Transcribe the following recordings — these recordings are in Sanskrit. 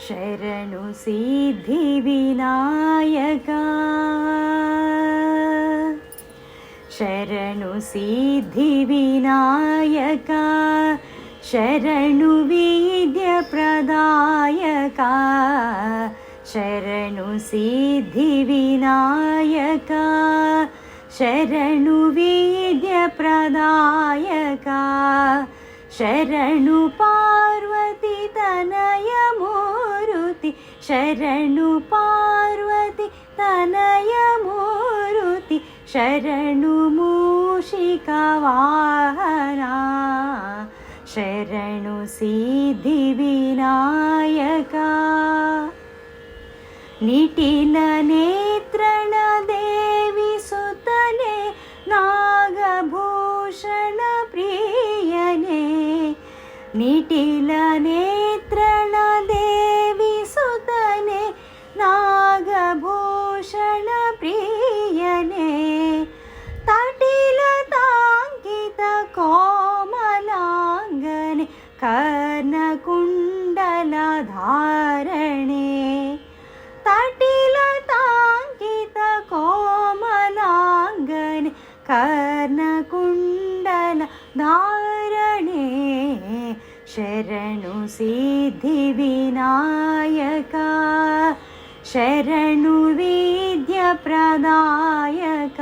ಶರಣು ಸಿದ್ಧಿ ವಿನಾಯಕ ಶರಣು ಸಿದ್ಧಿ ವಿನಾಯಕ ಶರಣು ವಿದ್ಯ ಪ್ರದಾಯಕ ಶರಣು ಸಿದ್ಧಿ ವಿನಾಯಕ ಶರಣು ವಿದ್ಯ ಪ್ರದಾಯಕ ಶರಣು ಪಾರ್ವತಿ ತನಯ ಮೂರುತಿ ಶರಣು ಪಾರ್ವತಿ ತನಯ ಮೂರುತಿ ಶರಣು ಮೂಷಿಕ ವಾಹನ ಶರಣು ಸಿದ್ಧಿ ವಿನಾಯಕ ನಿಟಿಲ ನೇತ್ರಣ ದೇವಿ ಸುತನೆ ನಾಗಭೂಷಣ ಪ್ರಿಯನೇ ನಿಟಿಲ ನೇತ್ರಣ ದೇವಿ ಸುತನೆ ನಾಗಭೂಷಣ ಪ್ರಿಯನೇ ತಟಿಲ ತಾಂಕಿತ ಕೋಮಲಾಂಗನೆ ಕರ್ಣಕುಂಡಲ ಧಾರಣೆ ತಟಿಲ ತಾಂಕಿತ ಕೋಮಲಾಂಗನೆ ಕರ್ಣಕುಂಡಲ ಧಾರಣೆ ಶರಣು ಸಿದ್ಧಿ ವಿನಾಯಕ ಶರಣು ವಿದ್ಯ ಪ್ರದಾಯಕ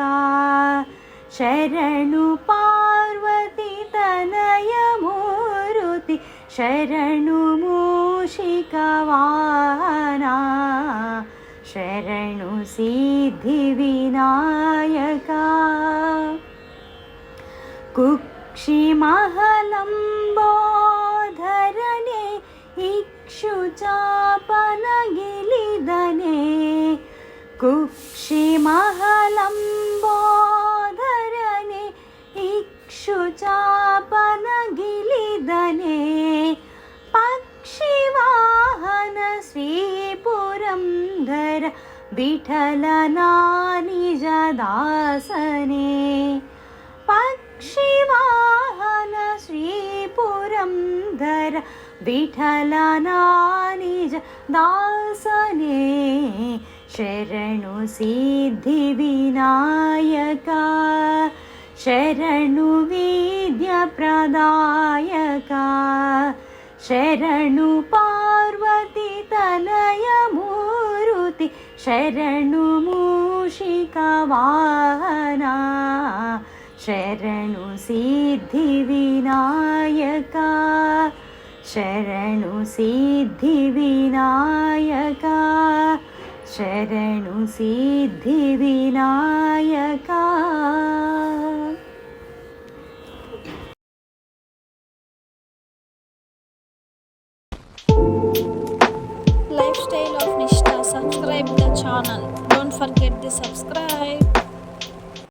ಶರಣು ಪಾರ್ವತಿ ತನಯ ಮೂರುತಿ ಶರಣು ಮೂಷಿಕ ವಾಹನ ಶರಣು ಸಿದ್ಧಿ ವಿನಾಯಕ ಕುಕ್ಷಿ ಮಹಲಂಬೋಧರನೆ ಇಕ್ಷುಚಾಪನ ಗಿಲಿದನೆ ಕುಕ್ಷಿ ಮಹಲಂಬೋಧರನೆ ಇಕ್ಷುಚಾಪನ ಗಿಲಿದನೆ ಪಕ್ಷಿವಾಹನ ಶ್ರೀ ಪುರಂದರ ವಿಠಲನ ನಿಜ ದಾಸನೆ ಪಕ್ಷಿವಾಹನ ಶ್ರೀ ಪುರಂದರ ವಿಠಲನ ನಿಜ ದಾಸನೆ ಶರಣು ಸಿದ್ಧಿ ವಿನಾಯಕ ಶರಣು ವಿದ್ಯ ಪ್ರದಾಯಕ ಶರಣು ಪಾರ್ವತಿ ತನಯ ಮೂರುತಿ ಶರಣು ಮೂಷಿಕ ವಾಹನ ಶರಣು ಸಿದ್ಧಿ ವಿನಾಯಕ ಶರಣು ಸಿದ್ಧಿ ವಿನಾಯಕ ಶರಣು ಸಿದ್ಧಿ Vinayaka. Lifestyle of Nishtha. Subscribe the channel. Don't forget to subscribe.